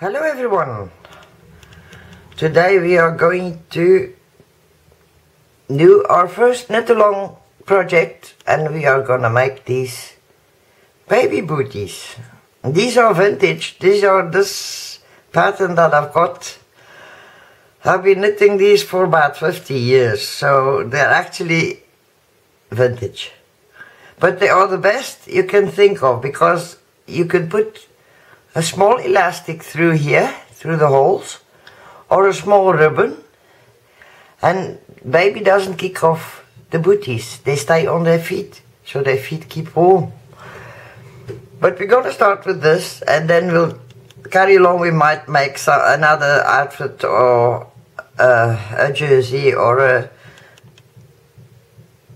Hello everyone! Today we are going to do our first knit along project and we are gonna make these baby booties. These are vintage. These are this pattern that I've got. I've been knitting these for about 50 years, so they're actually vintage. But they are the best you can think of because you can put a small elastic through here, through the holes, or a small ribbon, and baby doesn't kick off the booties. They stay on their feet, so their feet keep warm. But we're gonna start with this, and then we'll carry along. We might make another outfit, or a jersey, or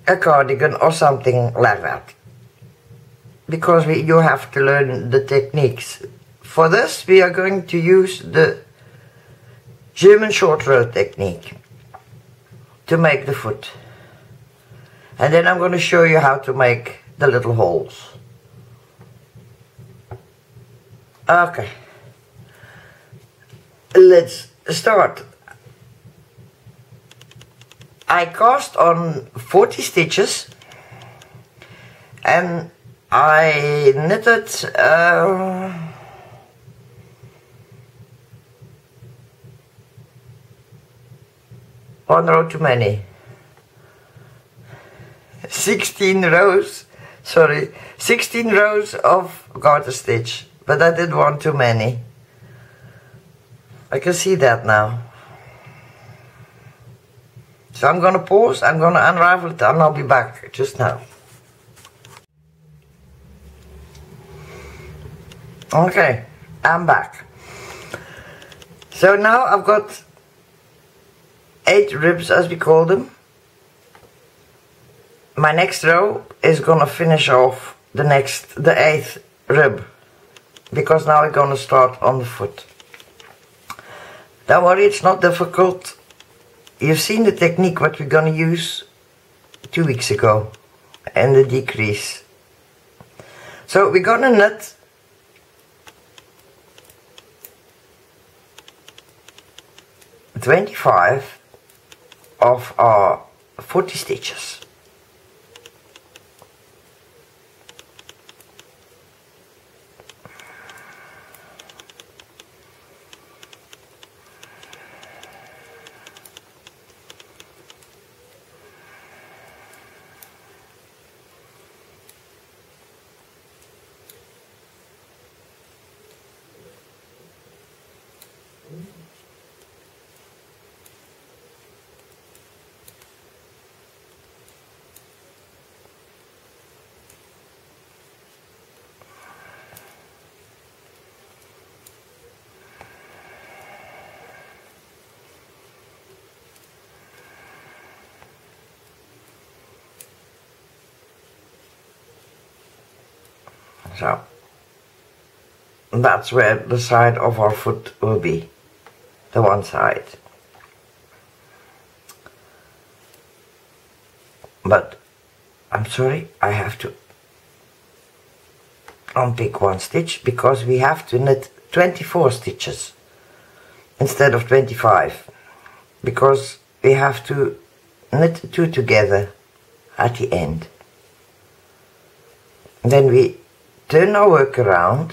a cardigan, or something like that. Because you have to learn the techniques. For this, we are going to use the German short row technique to make the foot. And then I'm going to show you how to make the little holes. Okay. Let's start. I cast on 40 stitches and I knitted one row too many. 16 rows, sorry, 16 rows of garter stitch, but I did one too many. I can see that now. So I'm gonna pause, I'm gonna unravel it, and I'll be back just now. Okay, I'm back. So now I've got 8 ribs, as we call them. My next row is gonna finish off the 8th rib, because now we're gonna start on the foot. Don't worry, it's not difficult. You've seen the technique what we're gonna use 2 weeks ago, and the decrease. So we're gonna knit 25 of our 40 stitches. So that's where the side of our foot will be, the one side. But I'm sorry, I have to unpick one stitch because we have to knit 24 stitches instead of 25, because we have to knit 2 together at the end. Then we turn our work around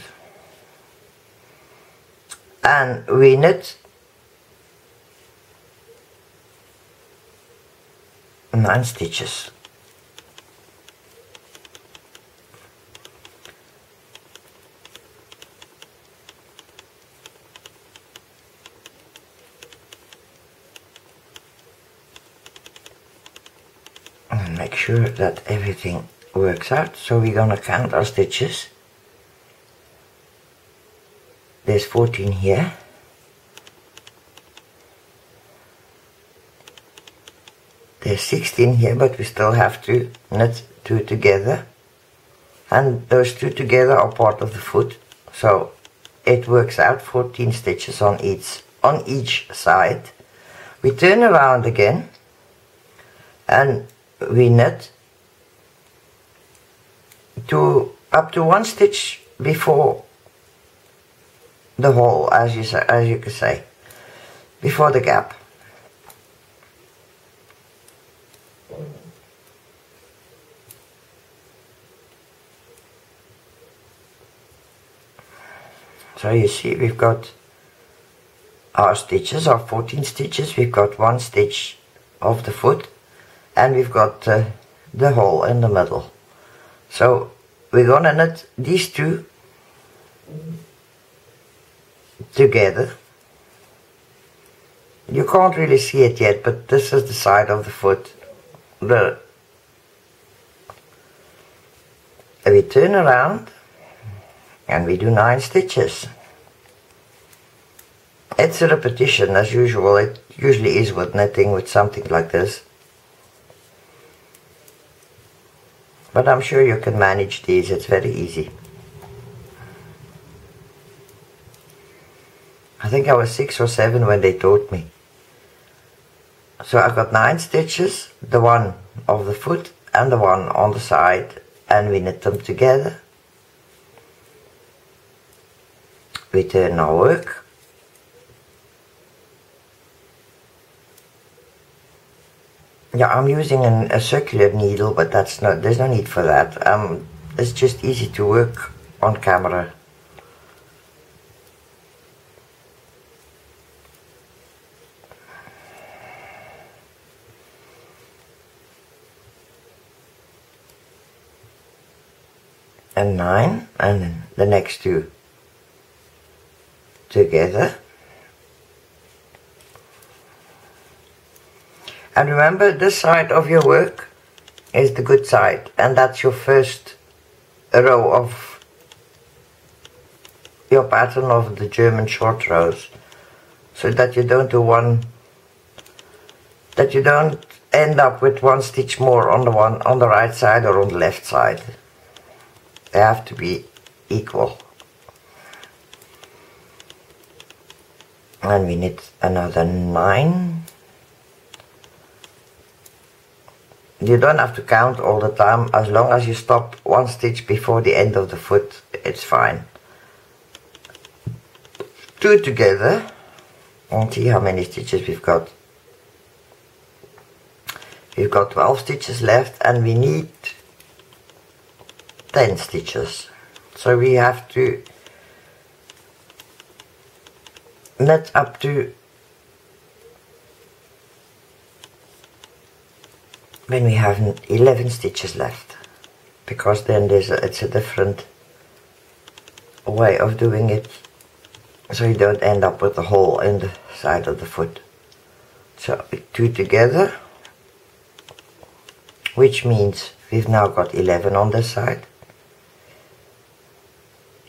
and we knit 9 stitches. And make sure that everything works out. So we're gonna count our stitches. There's 14 here. There's 16 here, but we still have to knit 2 together. And those 2 together are part of the foot. So it works out 14 stitches on each side. We turn around again and we knit up to 1 stitch before the hole, as you could say, before the gap. So you see we've got our stitches, our 14 stitches, we've got one stitch of the foot, and we've got the hole in the middle. So we're gonna knit these two together. You can't really see it yet, but this is the side of the foot. We turn around and we do 9 stitches. It's a repetition as usual. It usually is with knitting with something like this. But I'm sure you can manage these, it's very easy. I think I was 6 or 7 when they taught me. So I got 9 stitches, the one of the foot and the one on the side, and we knit them together. We turn our work. Yeah, I'm using a circular needle, but there's no need for that. It's just easy to work on camera. And 9, and then the next 2 together. And remember, this side of your work is the good side, and that's your first row of your pattern of the German short rows, so that you don't end up with 1 stitch more on the right side or on the left side. They have to be equal. And we knit another 9. You don't have to count all the time. As long as you stop 1 stitch before the end of the foot, it's fine. 2 together, and see how many stitches we've got. We've got 12 stitches left, and we need 10 stitches. So we have to knit up to when we have 11 stitches left, because then it's a different way of doing it, so you don't end up with a hole in the side of the foot. So 2 together, which means we've now got 11 on this side.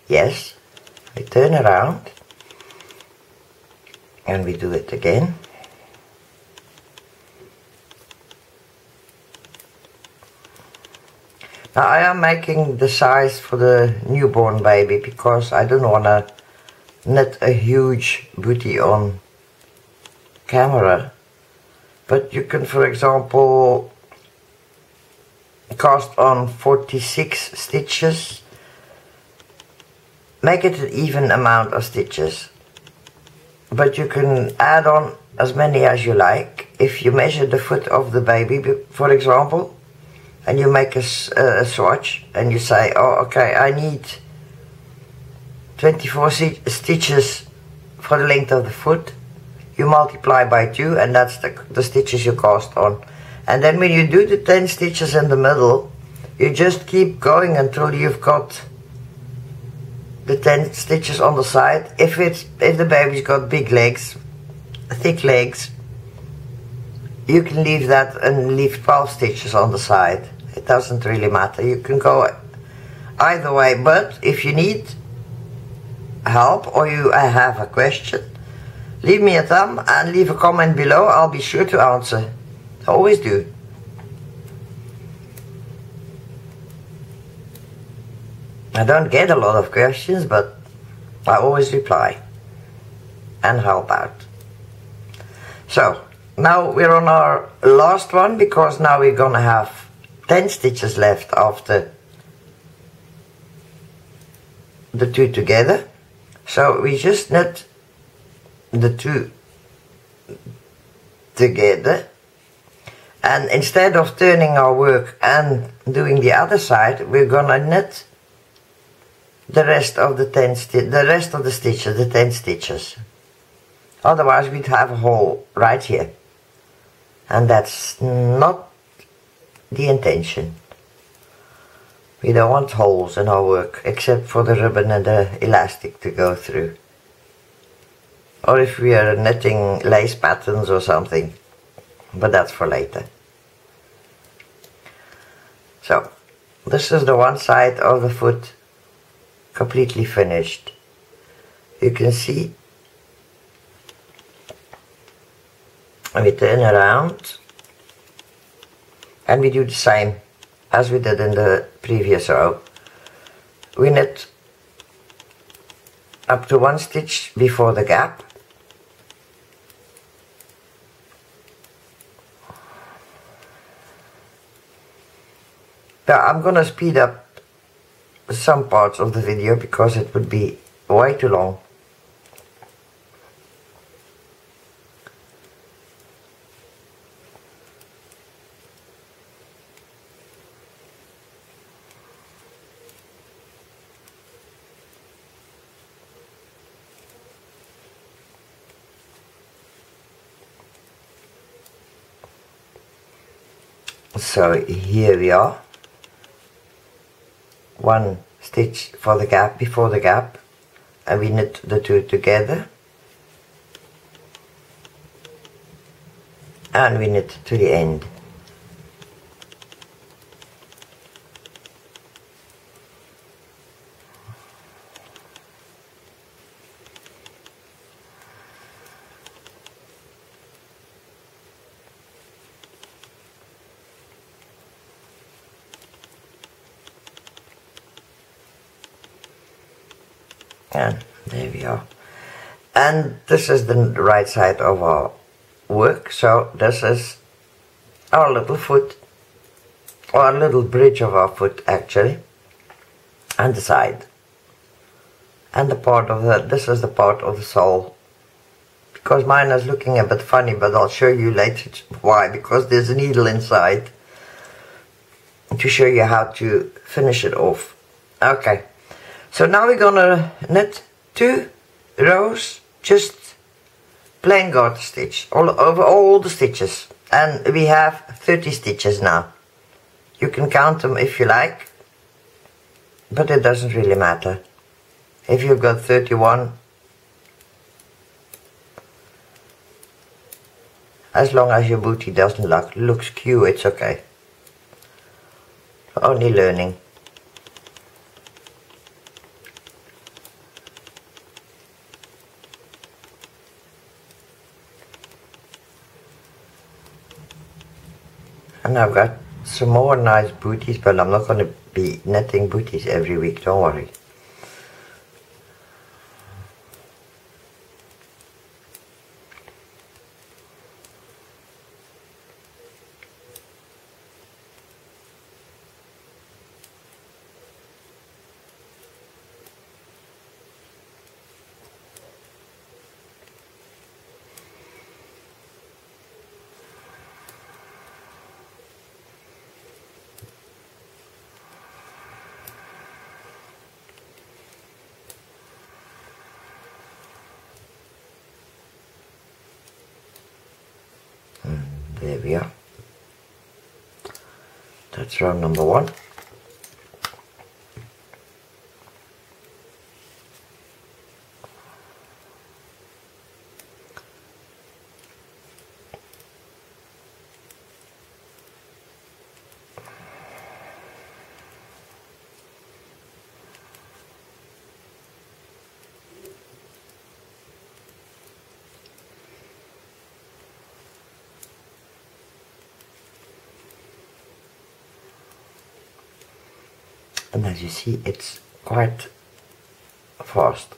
Yes, we turn around and we do it again. Now I am making the size for the newborn baby because I don't want to knit a huge booty on camera. But you can, for example, cast on 46 stitches. Make it an even amount of stitches. But you can add on as many as you like. If you measure the foot of the baby, for example, and you make a swatch and you say, oh okay, I need 24 stitches for the length of the foot, you multiply by 2 and that's the stitches you cast on. And then when you do the 10 stitches in the middle, you just keep going until you've got the 10 stitches on the side. If the baby's got big legs, thick legs, you can leave that and leave 12 stitches on the side. It doesn't really matter. You can go either way, but if you need help or you have a question, leave me a thumb and leave a comment below. I'll be sure to answer. I always do. I don't get a lot of questions, but I always reply and help out. So now we're on our last one, because now we're gonna have 10 stitches left after the 2 together. So we just knit the two together, and instead of turning our work and doing the other side, we're gonna knit the rest of the 10 stitches, the 10 stitches. Otherwise we'd have a hole right here, and that's not the intention. We don't want holes in our work, except for the ribbon and the elastic to go through. Or if we are knitting lace patterns or something, but that's for later. So, this is the one side of the foot completely finished. You can see, we turn around and we do the same as we did in the previous row. We knit up to 1 stitch before the gap, now I'm gonna speed up some parts of the video because it would be way too long. So here we are, 1 stitch for the gap before the gap, and we knit the two together and we knit to the end. And there we are. And this is the right side of our work. So this is our little foot, or a little bridge of our foot actually, and the side. And the part of the, this is the part of the sole. Because mine is looking a bit funny, but I'll show you later why. Because there's a needle inside to show you how to finish it off. Okay. So now we're gonna knit 2 rows, just plain garter stitch all over all the stitches, and we have 30 stitches now. You can count them if you like, but it doesn't really matter. If you've got 31, as long as your booty doesn't look skew, it's okay. Only learning. And I've got some more nice booties, but I'm not going to be knitting booties every week, don't worry. There we are. That's round number 1. And as you see, it's quite fast.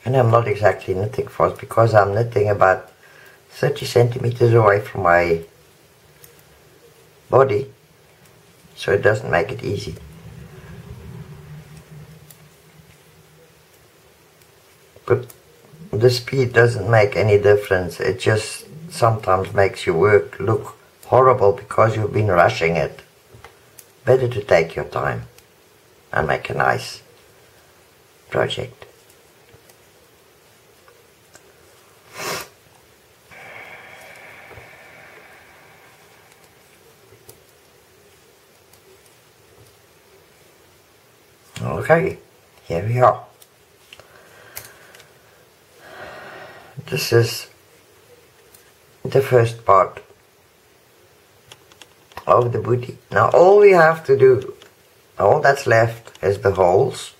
And I'm not exactly knitting fast because I'm knitting about 30 centimeters away from my body, so it doesn't make it easy. but the speed doesn't make any difference. It just sometimes makes your work look horrible because you've been rushing it. Better to take your time and make a nice project. Okay, here we are. This is the first part of the booty. Now all we have to do, all that's left is the holes.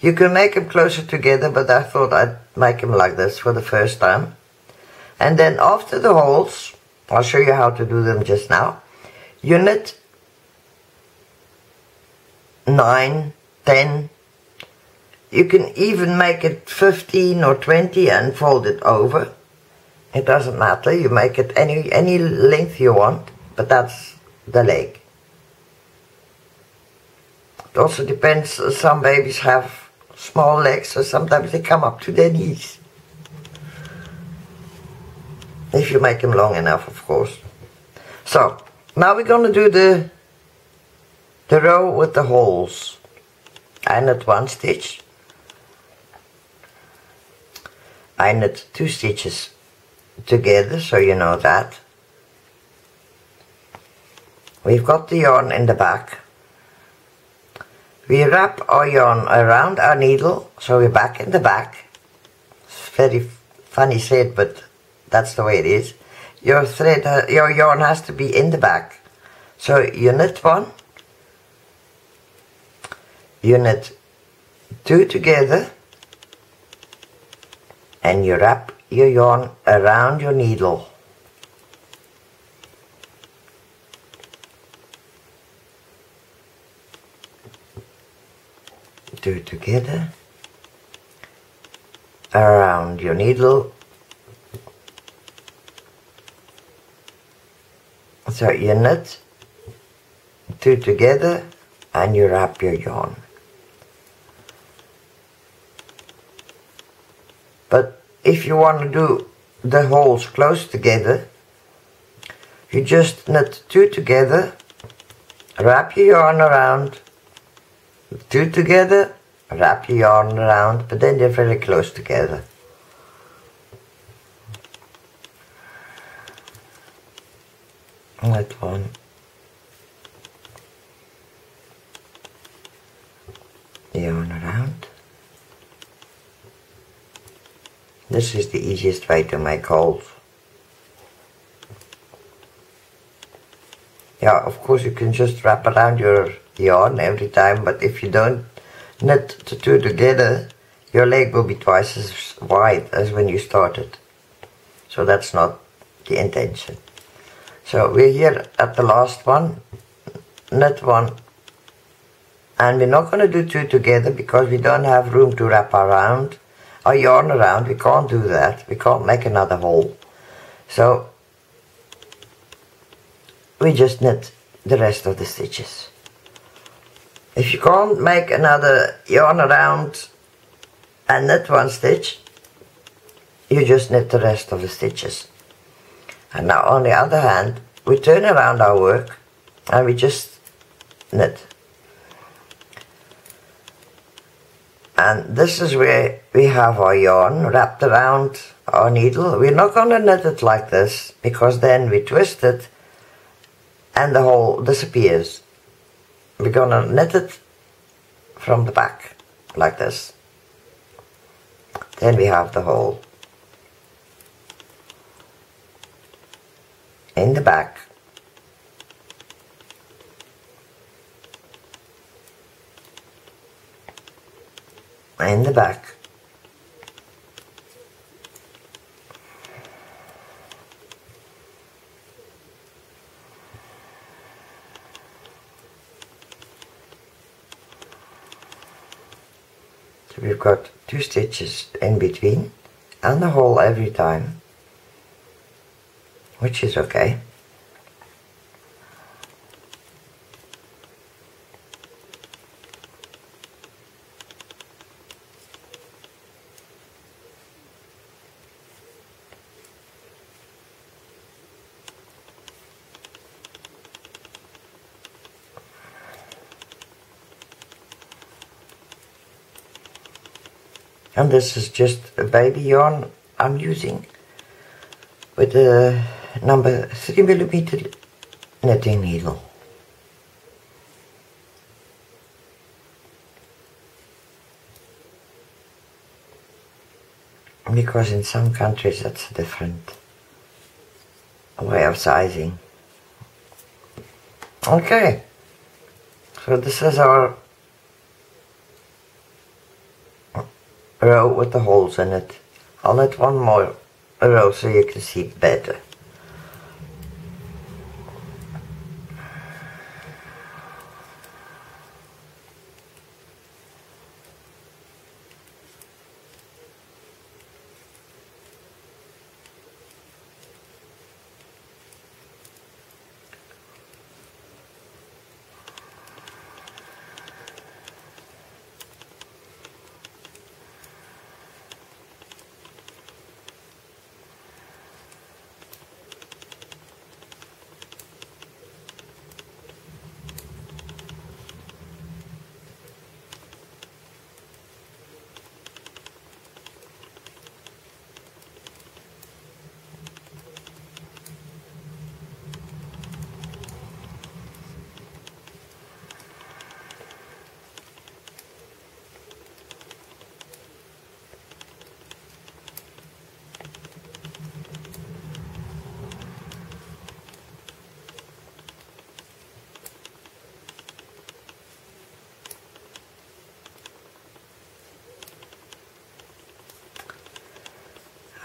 You can make them closer together, but I thought I'd make them like this for the first time. And then after the holes, I'll show you how to do them just now. You knit 9, 10, you can even make it 15 or 20 and fold it over. It doesn't matter, you make it any length you want, but that's the leg. It also depends, some babies have small legs, so sometimes they come up to their knees. If you make them long enough, of course. So, now we're going to do the row with the holes. I knit 1 stitch. I knit 2 stitches together, so you know that. We've got the yarn in the back. We wrap our yarn around our needle, so we're back in the back. It's very funny said, but that's the way it is. Your thread, your yarn has to be in the back. So you knit 1, you knit 2 together, and you wrap your yarn around your needle. Two together, around your needle. So you knit 2 together and you wrap your yarn. But if you want to do the holes close together, you just knit 2 together, wrap your yarn around, 2 together, wrap your yarn around, but then they're very close together. Knit 1. Yarn around. This is the easiest way to make holes. Yeah, of course you can just wrap around your yarn every time, but if you don't knit the 2 together, your leg will be twice as wide as when you started. So that's not the intention. So we're here at the last one, knit 1, and we're not going to do 2 together because we don't have room to wrap around our yarn around. We can't do that, we can't make another hole. So we just knit the rest of the stitches. If you can't make another yarn around and knit 1 stitch, you just knit the rest of the stitches. And now on the other hand, we turn around our work and we just knit. And this is where we have our yarn wrapped around our needle. We're not going to knit it like this, because then we twist it and the hole disappears. We're going to knit it from the back, like this. Then we have the hole in the back. In the back. So we've got 2 stitches in between and the hole every time, which is okay. And this is just a baby yarn I'm using with a number 3mm knitting needle. Because in some countries that's a different way of sizing. Okay, so this is our row with the holes in it. I'll knit one more row so you can see better.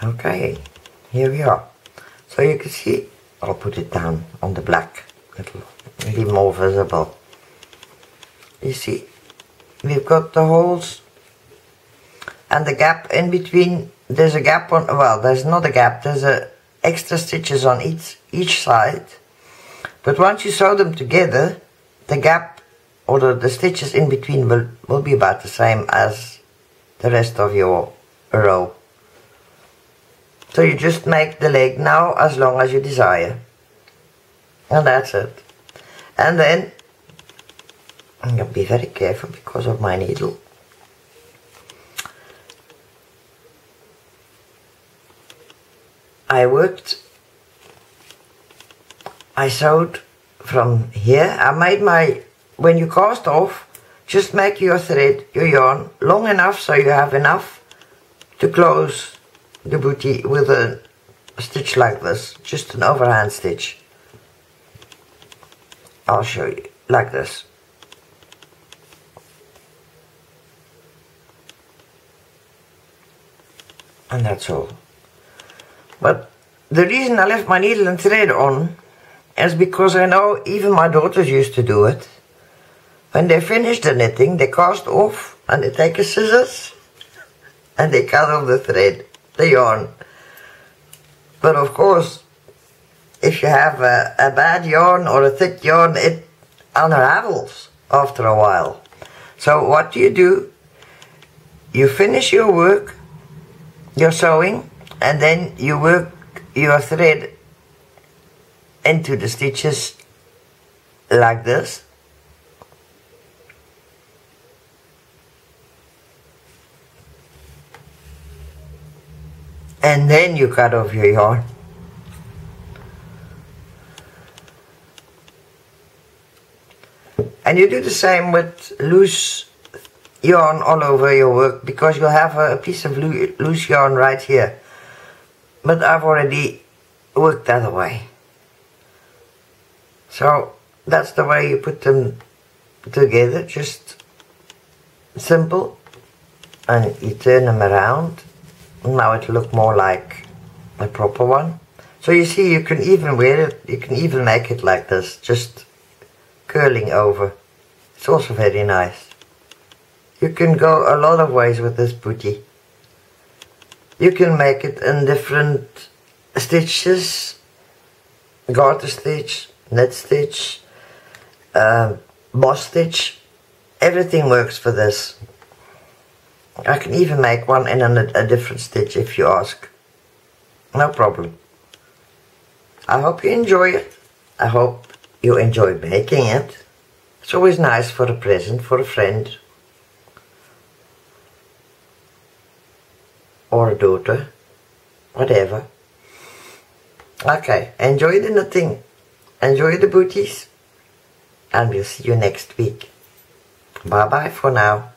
Okay, here we are. So you can see, I'll put it down on the black, it'll be more visible. You see, we've got the holes and the gap in between. There's a gap on, well, there's not a gap, there's extra stitches on each side. But once you sew them together, the gap or the stitches in between will be about the same as the rest of your row. So you just make the leg now as long as you desire. And that's it. And then, I'm going to be very careful because of my needle. I sewed from here. I made when you cast off, just make your thread, your yarn, long enough so you have enough to close the booty with a stitch like this, just an overhand stitch. I'll show you, like this. And that's all. But the reason I left my needle and thread on is because I know even my daughters used to do it. When they finish the knitting, they cast off and they take a scissors and they cut off the thread, the yarn. But of course, if you have a bad yarn or a thick yarn, it unravels after a while. So what do? You finish your work, your sewing, and then you work your thread into the stitches like this. And then you cut off your yarn. And you do the same with loose yarn all over your work, because you'll have a piece of loose yarn right here. But I've already worked that away. So that's the way you put them together, just simple. And you turn them around. Now it'll look more like a proper one. So you see, you can even wear it, you can even make it like this, just curling over. It's also very nice. You can go a lot of ways with this booty. You can make it in different stitches, garter stitch, knit stitch, boss stitch. Everything works for this. I can even make one in a different stitch if you ask. No problem. I hope you enjoy it. I hope you enjoy making it. It's always nice for a present, for a friend. or a daughter, whatever. Okay, enjoy the knitting, enjoy the booties, and we'll see you next week. Bye bye for now.